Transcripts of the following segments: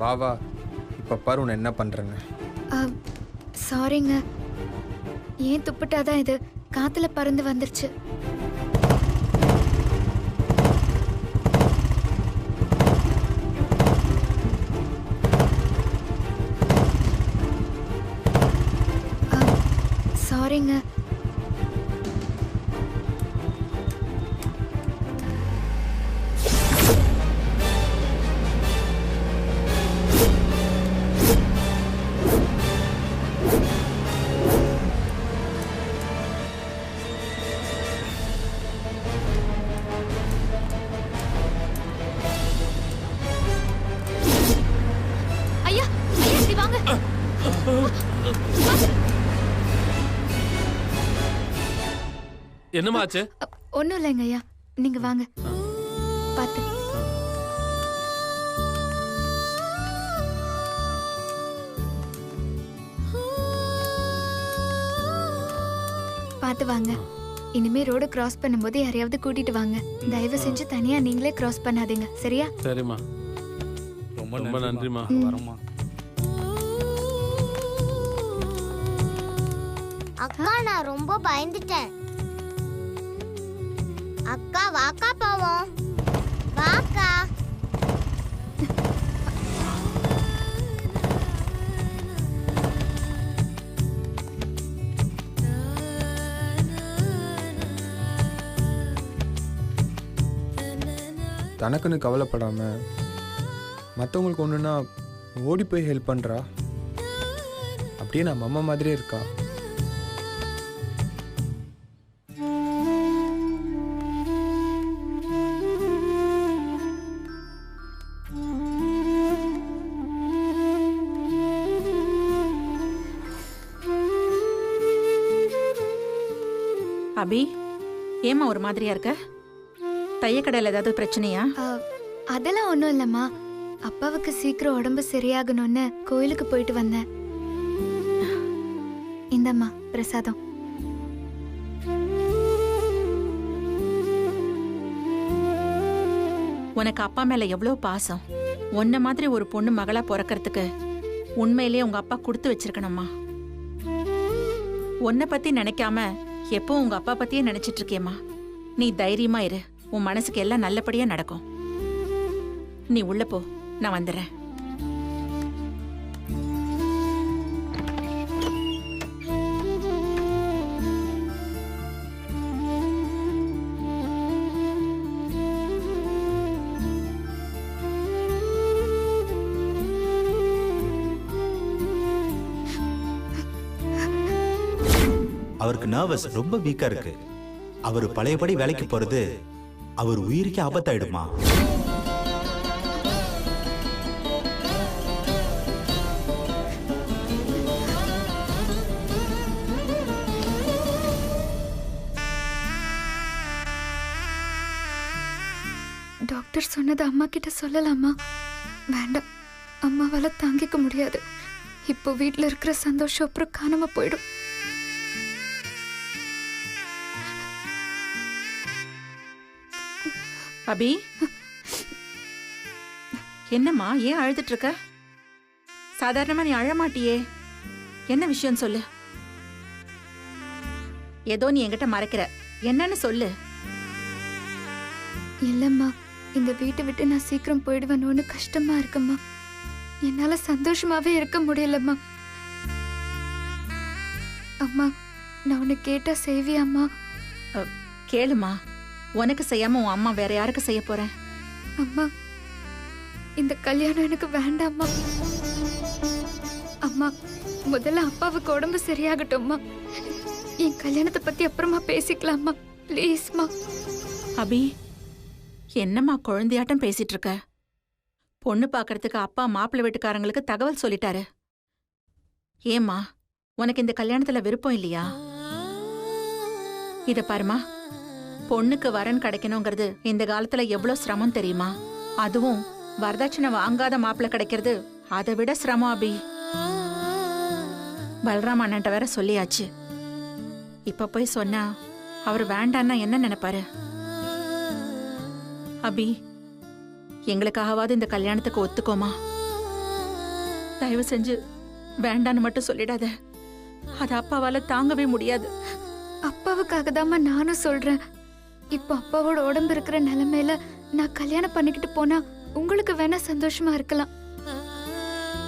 வா வா, இப்போ பாரு உன்னை என்ன பண்ணுறேன்னு. சாரிங்க, ஏன் துப்பிட்டாதான் இது காத்துல பறந்து வந்துருச்சு. சாரிங்க. ஐயா ஐயா, இப்படி வாங்க. என்னமா ஆச்சு? ஒன்றும் இல்லைங்க ஐயா, நீங்க வாங்க. பார்த்து பார்த்து வாங்க. இனிமே ரோடு கிராஸ் பண்ணும்போது யாரையாவது கூட்டிட்டு வாங்க. தயவு செஞ்சு தனியா நீங்களே கிராஸ் பண்ணாதீங்க, சரியா? சரிம்மா, ரொம்ப நன்றிம்மா. வரமா. அக்கா, நான் ரொம்ப பயந்துட்டேன். அக்கா வாக்கா போவோம். வாக்கா. தனக்குன்னு கவலைப்படாம மற்றவங்களுக்கு ஒன்றுனா ஓடி போய் ஹெல்ப் பண்ணுறா. அப்படியே நம்ம அம்மா மாதிரியே இருக்கா. அபி, ஏமா ஒரு மாதிரியா இருக்க? தையக்கடையில் ஏதாவது பிரச்சனையா? அதெல்லாம் ஒன்றும் இல்லைம்மா. அப்பாவுக்கு சீக்கிரம் உடம்பு சரியாகணும்னு கோயிலுக்கு போயிட்டு வந்தேன். இந்தம்மா பிரசாதம். உனக்கு அப்பா மேல எவ்வளவு பாசம். உன்ன மாதிரி ஒரு பொண்ணு மகளா பிறக்கிறதுக்கு உண்மையிலேயே உங்க அப்பா கொடுத்து வச்சிருக்கணும்மா. உன்னை பத்தி நினைக்காம எப்போ உங்க அப்பா பத்தியே நினைச்சிட்டு இருக்கேம்மா. நீ தைரியமா இரு, உன் மனசுக்கு எல்லாம் நல்லபடியா நடக்கும். நீ உள்ள போ, நான் வந்துடுறேன். அவருக்கு நர்வஸ் ரொம்ப வீக்கா இருக்கு. அவர் பழையபடி வேலைக்கு போறது அவர் உயிருக்கு ஆபத்தாயிடுமா? டாக்டர் சொன்னது அம்மா கிட்ட சொல்லலாமா? வேண்டாம், அம்மாவால தாங்கிக்க முடியாது. இப்போ வீட்டில் இருக்கிற சந்தோஷம் அப்புறம் காணாம போயிடும். அபி, என்னம்மா ஏன் அழுதுட்டு இருக்க? சாதாரணமா நீ அழமாட்டியே, என்ன விஷயம் சொல்லு. ஏதோ நீ என்கிட்ட மறைக்கிற, என்னன்னு சொல்லு. இல்லம்மா, இந்த வீட்டை விட்டு நான் சீக்கிரம் போயிடுவேணும்னு கஷ்டமா இருக்குமா. என்னால சந்தோஷமாவே இருக்க முடியலம்மா. அம்மா, நான் உன்னை கேட்டா செய்வியாம்மா? கேளுமா, உனக்கு செய்யாம உன் அம்மா வேற யாருக்கு செய்ய போறேன்? அம்மா, இந்த கல்யாணம் எனக்கு வேண்டாம்மா. அம்மா, முதல்ல அப்பாவுக்கு உடம்பு சரியாகட்டும்மா. என் கல்யாணத்தை பத்தி அப்புறமா பேசிக்கலாம்மா, ப்ளீஸ்மா. அபி, என்னம்மா குழந்தையாட்டம் பேசிட்டு இருக்க? பொண்ணு பாக்குறதுக்கு அப்பா மாப்பிள்ளை வீட்டுக்காரங்களுக்கு தகவல் சொல்லிட்டாரு. ஏம்மா, உனக்கு இந்த கல்யாணத்துல விருப்பம் இல்லையா? இத பாருமா, பொண்ணுக்கு வரன் கிடைக்கணுங்கிறது இந்த காலத்துல எவ்வளவு சிரமம் தெரியுமா? அதுவும் வரதட்சணை வாங்காத மாப்பிள்ளை கிடைக்கிறது அதை விட சிரமம் அபி. பலராம் அண்ணன்ட்ட வேற சொல்லியாச்சு. இப்ப போய் சொன்னா அவர் வேண்டான்னா என்ன நினைப்பாரு? அபி, எங்களுக்காகவாது இந்த கல்யாணத்துக்கு ஒத்துக்கோமா? தயவு செஞ்சு வேண்டான்னு மட்டும் சொல்லிடாத. அது அப்பாவால தாங்கவே முடியாது. அப்பாவுக்காக தாம்மா நானும் சொல்றேன். இப்போ அப்பாவோட உடம்பு இருக்கிற நிலைமையில நான் கல்யாணம் பண்ணிக்கிட்டு போனா உங்களுக்கு வேணா சந்தோஷமா இருக்கலாம்.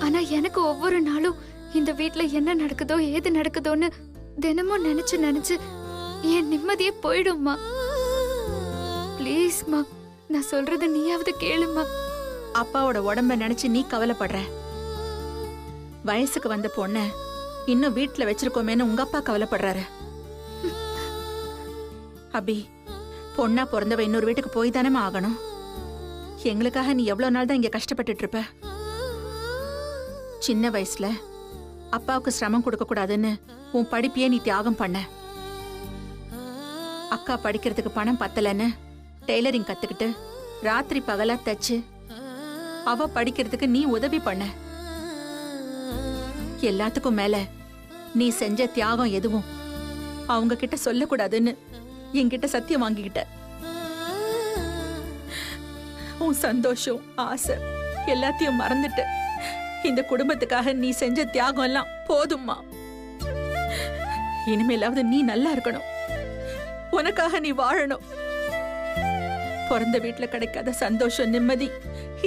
ஆனா எனக்கு ஒவ்வொரு நாளும் இந்த வீட்ல என்ன நடக்குதோ ஏது நடக்குதோன்னு தினமும் நினைச்சு நினைச்சு என் நிம்மதியே போயிடும்மா. ப்ளீஸ்மா, நான் சொல்றத நீயாவது கேளுமா. அப்பாவோட உடம்ப நினைச்சு நீ கவலைப்படுற. வயசுக்கு வந்த பொண்ண இன்னும் வீட்டுல வச்சிருக்கோமேன்னு உங்க அப்பா கவலைப்படுறாரு. அபி, பொண்ணா பிறந்தவ இன்னொரு வீட்டுக்கு போய் தானே ஆகணும். எங்களுக்காக நீ எவ்வளவு நாள் தான் இங்க கஷ்டப்பட்டுட்டு இருப்ப? சின்ன வயசுல அப்பாவுக்கு சிரமம் கொடுக்க கூடாதுன்னு உன் படிப்பையே நீ தியாகம் பண்ண. அக்கா படிக்கிறதுக்கு பணம் பத்தலன்னு டெய்லரிங் கத்துக்கிட்டு ராத்திரி பகலா தச்சு அவ படிக்கிறதுக்கு நீ உதவி பண்ண. எல்லாத்துக்கும் மேல நீ செஞ்ச தியாகம் எதுவும் அவங்க கிட்ட சொல்லக்கூடாதுன்னு என்கிட்ட சத்தியம் வாங்கிக்கிட்ட. உன் சந்தோஷம் ஆசை எல்லாத்தையும் மறந்துட்டு இந்த குடும்பத்துக்காக நீ செஞ்ச தியாகம் எல்லாம் போதும்மா. இனிமேலாவது நீ நல்லா இருக்கணும். உனக்காக நீ வாழணும். பிறந்த வீட்டுல கிடைக்காத சந்தோஷம், நிம்மதி,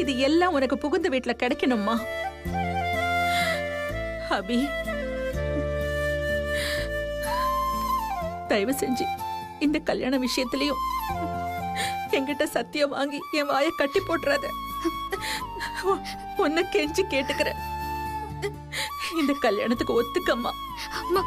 இது எல்லாம் உனக்கு புகுந்த வீட்டுல கிடைக்கணும்மா. அபி, தயவு செஞ்சு இந்த கல்யாண விஷயத்திலையும் என்கிட்ட சத்தியம் வாங்கி என் வாயை கட்டி போட்டுறாத. உன்னை கெஞ்சி கேட்டுக்கிற, இந்த கல்யாணத்துக்கு ஒத்துக்கம்மா. அம்மா,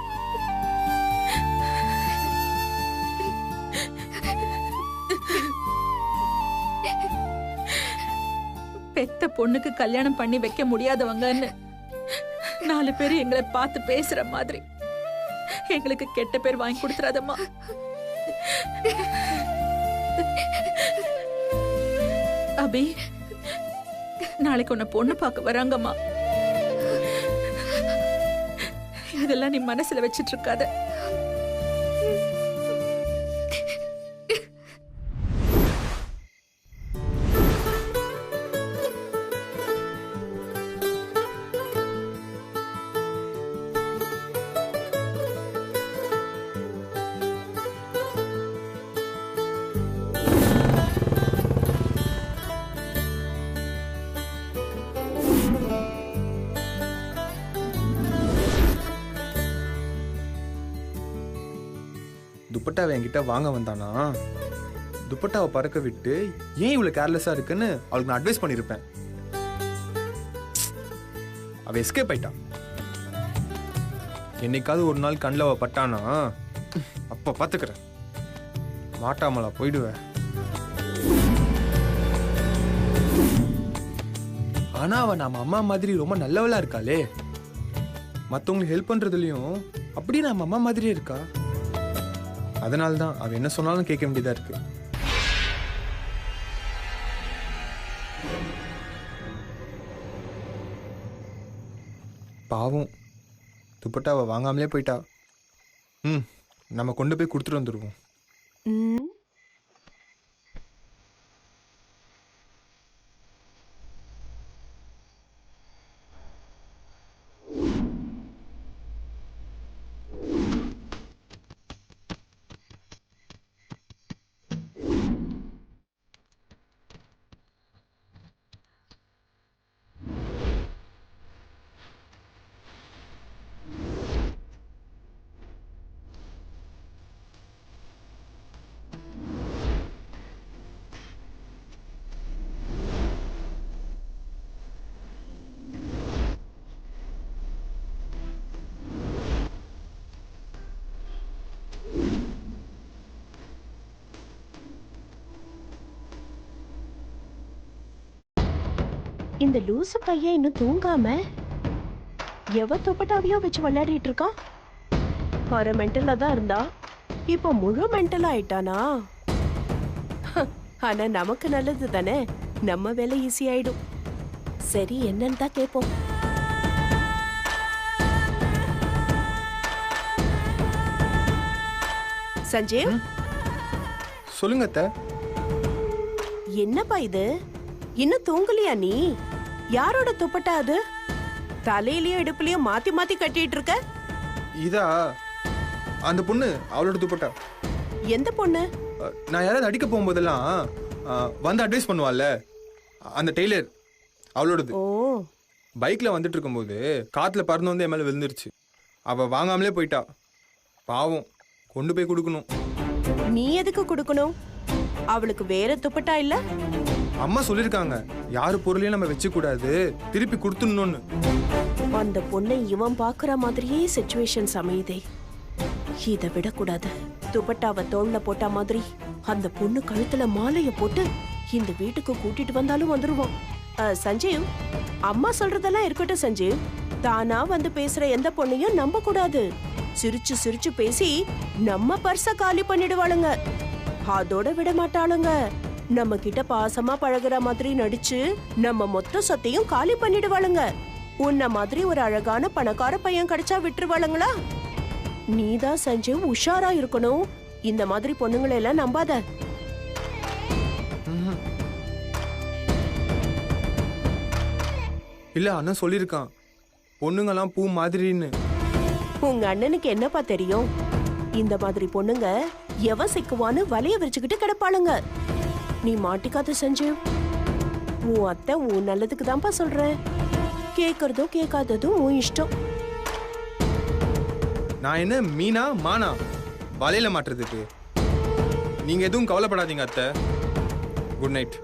பெத்த பொண்ணுக்கு கல்யாணம் பண்ணி வைக்க முடியாதவங்கன்னு 4 பேர் எங்களை பார்த்து பேசுற மாதிரி எங்களுக்கு கெட்ட பேர் வாங்கி கொடுத்துறாதம்மா. அபி, நாளைக்கு உன்னை பொண்ணு பார்க்க வராங்கம்மா. இதெல்லாம் நீ மனசுல வச்சிட்டு இருக்காத. துப்பட்டாவை என்கிட்ட வாங்க வந்தானா, துப்பட்டாவை பறக்க விட்டு ஏன் இவ்வளவு கேர்லெஸ்ஸா இருக்குன்னு அவளுக்கு நான் அட்வைஸ் பண்ணிருப்பேன். அவ எஸ்கேப் ஆயிட்டான். என்னைக்காவது ஒரு நாள் கண்ணில் அவ பட்டானா அப்ப பாத்துக்கிறேன். மாட்டாமலா போயிடுவேன். ஆனா அவ நம்ம அம்மா மாதிரி ரொம்ப நல்லவளா இருக்காளே. மத்தவங்களுக்கு ஹெல்ப் பண்றதுலயும் அப்படியே நம்ம அம்மா மாதிரியே இருக்கா. அதனால்தான் அவ என்ன சொன்னாலும் கேட்க வேண்டியதா இருக்கு. பாவம், துப்பட்டாவை வாங்காமலே போயிட்டா. நம்ம கொண்டு போய் கொடுத்துட்டு வந்துடுவோம். இந்த லூசு பையன் இன்னும் தூங்காம எவ துப்பட்டாவையோ வச்சு விளையாடிட்டு இருக்கான். அரை மென்டலா தான் இருந்தா இப்போ முழு மென்டலா ஆயிட்டானா. ஆனா நமக்கு நல்லது தானே, நம்ம வேலை ஈஸி ஆயிடும். சரி, என்னன்னு தான் கேட்போம். சஞ்சீவ், சொல்லுங்க அத்தை. என்னப்பா இது, இன்னும் தூங்கலையா நீ? யாரோட துப்பட்டா அது? தலையிலயும் இடுப்புலயும் மாத்தி மாத்தி கட்டிட்டு இருக்க. இதா அந்த பொண்ணு, அவளோட துப்பட்டா. எந்த பொண்ணு? நான் யாராவது அடிக்க போகும்போதெல்லாம் வந்து அட்வைஸ் பண்ணுவாள்ல, அந்த டெய்லர், அவளோடது. ஓ, பைக்ல வந்துட்டு இருக்கும்போது காத்துல பறந்து வந்து என் மேல விழுந்துருச்சு. அவ வாங்காமலே போயிட்டா. பாவம், கொண்டு போய் கொடுக்கணும். நீ எதுக்கு கொடுக்கணும்? அவளுக்கு வேற துப்பட்டா இல்ல? அம்மா சொல்லிருக்காங்க, யாரு பொருளையும் நம்ம வச்சு கூடாது, திருப்பி கொடுத்துடணும்னு. அந்த பொண்ணை இவன் பாக்குற மாதிரியே சிச்சுவேஷன் அமையுதே. இத விடக்கூடாது. துப்பட்டாவை தோல்ல போட்ட மாதிரி அந்த பொண்ணு கழுத்துல மாலைய போட்டு இந்த வீட்டுக்கு கூட்டிட்டு வந்தாலும் வந்துருவான். சஞ்சீவ், அம்மா சொல்றதெல்லாம் இருக்கட்டும் சஞ்சீவ். தானா வந்து பேசுற எந்த பொண்ணையும் நம்ப கூடாது. சிரிச்சு சிரிச்சு பேசி நம்ம பர்ஸ காலி பண்ணிடுவாளுங்க. அதோட விட மாட்டாளுங்க. நம்ம கிட்ட பாசமா பழகுற மாதிரி நடிச்சு நம்ம மொத்த சொத்தையும் காலி பண்ணிடுவாளுங்க. உன்ன மாதிரி ஒரு அழகான பணக்கார பையன் கிடைச்சா விட்டுருவாளுங்களா? நீதான் சஞ்சீவ் உஷாரா இருக்கணும். இந்த மாதிரி பொண்ணுங்களை எல்லாம் நம்பாத. இல்ல, அண்ணன் சொல்லிருக்கான், பொண்ணுங்கெல்லாம் பூ மாதிரின்னு. உங்க அண்ணனுக்கு என்னப்பா தெரியும்? இந்த மாதிரி பொண்ணுங்க எவன் சிக்குவான்னு வலைய விரிச்சுக்கிட்டு கிடப்பாளுங்க. நீ மாட்டிக்காத சஞ்சீவ். உன் அத்தை உன் நல்லதுக்கு தான்ப்பா சொல்ற. கேக்குறதும் கேட்காததும் உன் இஷ்டம். நான் என்ன மீனா மானா வலையில மாட்டுறதுக்கு? நீங்க எதுவும் கவலைப்படாதீங்க அத்தை. Good night.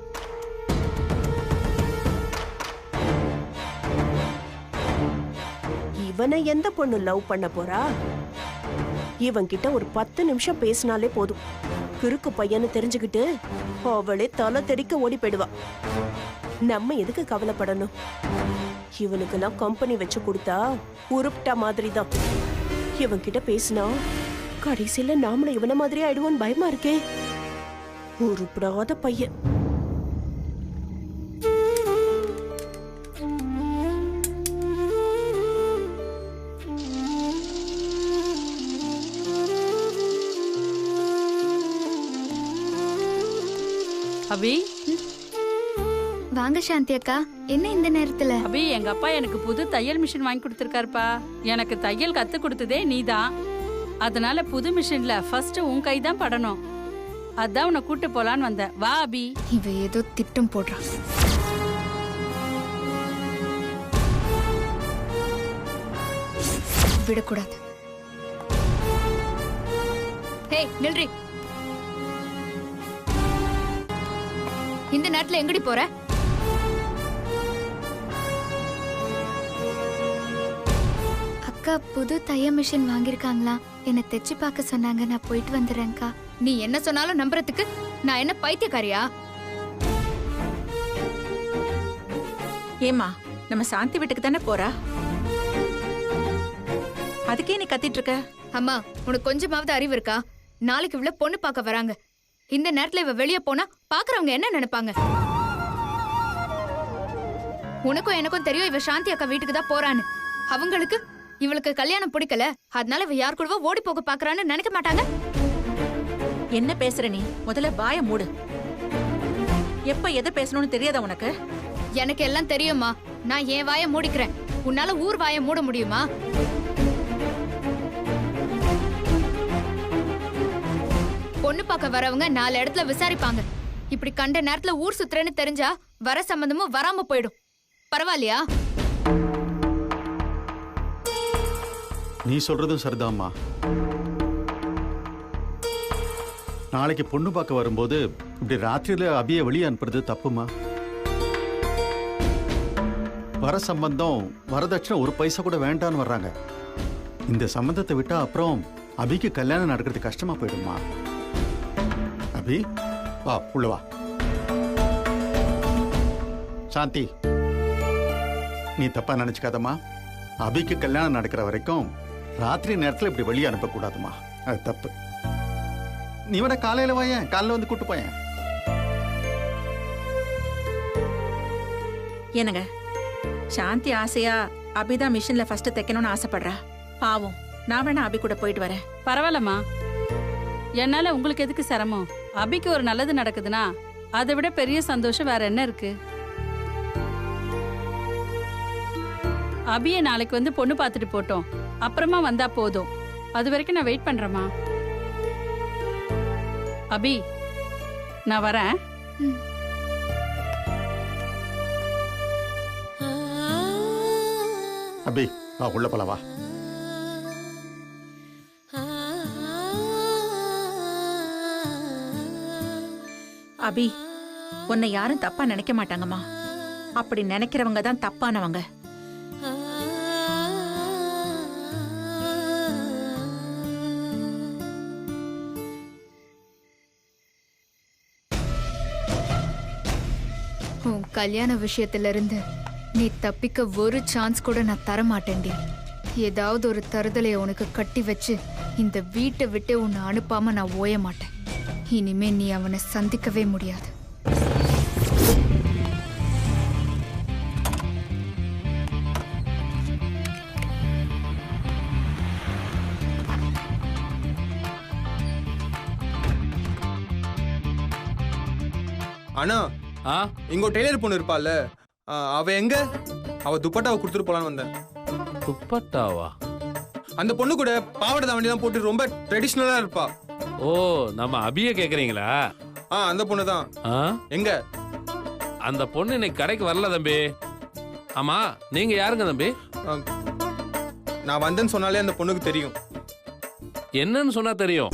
இவனை எந்த பொண்ணு லவ் பண்ண போறா? இவன் கிட்ட ஒரு 10 நிமிஷம் பேசினாலே போதும். கிறுக்கு பையன்னு தெரிஞ்சுக்கிட்டு அவளே தலை தெறிக்க ஓடி போயிடுவா. நம்ம எதுக்கு கவலைப்படணும்? இவனுக்கெல்லாம் கம்பெனி வச்சு கொடுத்தா உருப்பிட்ட மாதிரி தான். இவன் கிட்ட பேசினா கடைசியில நாமளும் இவன மாதிரி ஆயிடுவோன்னு பயமா இருக்கே. உருப்படாத பையன். அபி, வாங்க சாந்தி அக்கா. என்ன இந்த நேரத்துல? அபி, எங்க அப்பா எனக்கு புது தையல் மிஷின் வாங்கி கொடுத்திருக்காருப்பா. எனக்கு தையல் கத்து கொடுத்ததே நீதான். அதனால புது மிஷின்ல ஃபர்ஸ்ட் உன் கை தான் படணும். அதான் உன்னை கூட்டு போலான்னு வந்தேன். வா அபி. இவ ஏதோ திட்டம் போடுறான். விடக்கூடாது. ஹேய், நில்றி. இந்த நேரத்துல எங்கடி போற? அக்கா புது தைய மிஷின் வாங்கிருக்காங்களா? என்ன தைச்சு பார்க்க சொன்னாங்க. நான் போயிட்டு வந்துடுறேன்க்கா. நீ என்ன சொன்னாலும் நம்புறதுக்கு நான் என்ன பைத்தியக்காரியா? ஏமா, நம்ம சாந்தி வீட்டுக்கு தானே போறா? அதுக்கே நீ கத்திட்டு இருக்க? அம்மா, உனக்கு கொஞ்சமாவது அறிவு இருக்கா? நாளைக்கு இவ்வளவு பொண்ணு பார்க்க வராங்க. இந்த நேரத்துல இவ வெளியே போனா பாக்குறவங்க என்ன நினைப்பாங்க? உனக்கும் எனக்கும் தெரியும் இவ சாந்தி அக்கா வீட்டுக்கு தான் போறான்னு. அவங்களுக்கு இவளுக்கு கல்யாணம் பிடிக்கல, அதனால இவ யார் கூடவோ ஓடி போக பாக்குறான்னு நினைக்க மாட்டாங்க? என்ன பேசுற நீ? முதல்ல வாய மூடு. எப்ப எதை பேசணும்னு தெரியாதா உனக்கு? எனக்கு எல்லாம் தெரியுமா. நான் என் வாயை மூடிக்கிறேன். உன்னால ஊர் வாயை மூட முடியுமா? பொண்ணு பார்க்க வரவங்க 4 இடத்துல விசாரிப்பாங்க. இப்படி கண்ட நேரத்துல ஊர் சுத்துறேன்னு தெரிஞ்சா வர சம்பந்தமும் வராம போயிடும். பரவாயில்லையா? நீ சொல்றதும் சரிதாம்மா. நாளைக்கு பொண்ணு பார்க்க வரும்போது இப்படி ராத்திரியில அபியை வெளியே அனுப்புறது தப்புமா? வர சம்பந்தம் வரதட்சணை ஒரு பைசா கூட வேண்டான்னு வர்றாங்க. இந்த சம்பந்தத்தை விட்டா அப்புறம் அபிக்கு கல்யாணம் நடக்கிறது கஷ்டமா போயிடுமா? அபி, வா உள்ள வா. சாந்தி, நீ தப்பா நினைச்சுக்காதம்மா. அபிக்கு கல்யாணம் நடக்கிற வரைக்கும் ராத்திரி நேரத்தில் இப்படி வெளியே அனுப்பக்கூடாதுமா. அது தப்பு. நீ வேணா காலையில வாயேன், காலையில வந்து கூட்டு போயேன். என்னங்க, சாந்தி ஆசையா அபிதான் மிஷின்ல ஃபர்ஸ்ட் தைக்கணும்னு ஆசைப்படுறா. பாவம், நான் வேணா அபி கூட போயிட்டு வரேன். பரவாயில்லம்மா. என்னால உங்களுக்கு எதுக்கு சிரமம்? அபிக்கு ஒரு நல்லது நடக்குதுன்னா அதை விட பெரிய சந்தோஷம் வேற என்ன இருக்கு? அபியை நாளைக்கு வந்து பொண்ணு பார்த்துட்டு போட்டோம், அப்புறமா வந்தா போதும். அது வரைக்கும் நான் வெயிட் பண்றேம்மா. அபி, நான் வரேன். ம். அபி வா உள்ள போல வா. அபி, உன்னை யாரும் தப்பா நினைக்க மாட்டாங்கம்மா. அப்படி நினைக்கிறவங்க தான் தப்பானவங்க. உன் கல்யாண விஷயத்துல இருந்து நீ தப்பிக்க ஒரு சான்ஸ் கூட நான் தர மாட்டேன்டி. ஏதாவது ஒரு தருதலையை உனக்கு கட்டி வச்சு இந்த வீட்டை விட்டு உன்னை அனுப்பாம நான் ஓய மாட்டேன். இனிமே நீ அவனை சந்திக்கவே முடியாது. அண்ணா, இங்க டெய்லர் பொண்ணு இருப்பாள்ல, அவ எங்க? அவ துப்பட்டாவை கொடுத்துட்டு போலான்னு வந்தேன். துப்பட்டாவா? அந்த பொண்ணு கூட பாவாடை தாவணி தான் போட்டு ரொம்ப ட்ரெடிஷ்னலா இருப்பா. ஓ, நம்ம அபிய கேக்குறீங்களா? அந்த பொண்ணு தான். எங்க? அந்த பொண்ணு இன்னைக்கு கடைக்கு வரல தம்பி. ஆமா, நீங்க யாருங்க தம்பி? நான் வந்தேன்னு சொன்னாலே அந்த பொண்ணுக்கு தெரியும். என்னன்னு சொன்னா தெரியும்?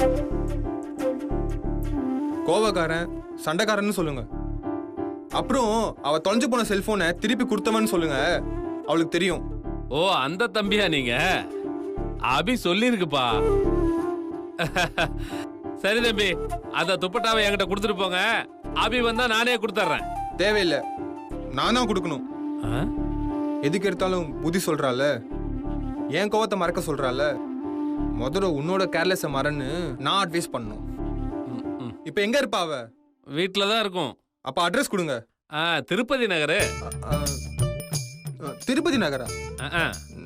கோவக்காரன், சண்டைக்காரன்னு சொல்லுங்க. அப்புறம் அவ தொலைஞ்சு போன செல்போனை திருப்பி கொடுத்தவன்னு சொல்லுங்க, அவளுக்கு தெரியும். ஓ, அந்த தம்பியா நீங்க? அபி சொல்லிருக்குப்பா. சரி தம்பி, அந்த துப்பட்டாவை என்கிட்ட கொடுத்துட்டு போங்க. அபி வந்தா நானே கொடுத்துறேன். தேவையில்லை, நான் தான் கொடுக்கணும். எதுக்கு எடுத்தாலும் புத்தி சொல்றாள், என் கோவத்தை மறக்க சொல்றாள். முதல்ல உன்னோட கேர்லெஸ் மறன்னு நான் அட்வைஸ் பண்ணணும். இப்ப எங்க இருப்பா அவ? வீட்டுல தான் இருக்கும். அப்ப அட்ரஸ் கொடுங்க. திருப்பதி நகரு. திருப்பதி நகரா?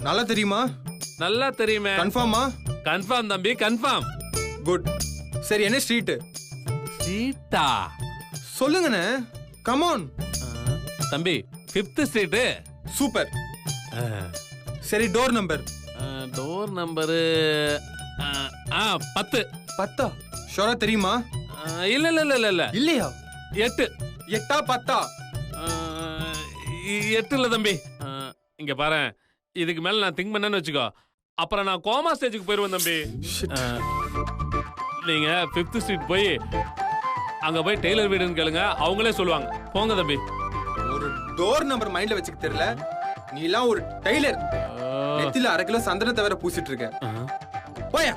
நல்லா தெரியுமா? நல்லா தெரியுமே. கன்ஃபார்மா? கன்ஃபார்ம் தம்பி, கன்ஃபார்ம். குட். சரி, என்ன ஸ்ட்ரீட்? ஸ்ட்ரீட்டா? சொல்லுங்கண்ணே, கம் ஆன். தம்பி, 5th ஸ்ட்ரீட். சூப்பர். சரி, டோர் நம்பர்? Door number 10. 10? ஷோரா தெரியுமா? இல்ல இல்ல இல்ல இல்ல. இல்லையா? 8. 8ஆ 10ஆ? 8 இல்ல தம்பி. இங்க பாரு, இதுக்கு மேல நான் திங்க் பண்ணேன்னு வச்சுக்கோ, அப்புறம் நான் கோமா ஸ்டேஜுக்கு போயிருவேன் தம்பி. நீங்க 5th ஸ்ட்ரீட் போய் அங்க போய் டெய்லர் வீடுன்னு கேளுங்க, அவங்களே சொல்லுவாங்க. போங்க தம்பி. ஒரு டோர் நம்பர் மைண்ட்ல வச்சுக்க தெரியல, நீ எல்லாம் ஒரு டெய்லர். நெத்தில 1/2 கிலோ சந்தனத்தை வேற பூசிட்டு இருக்க. போயா.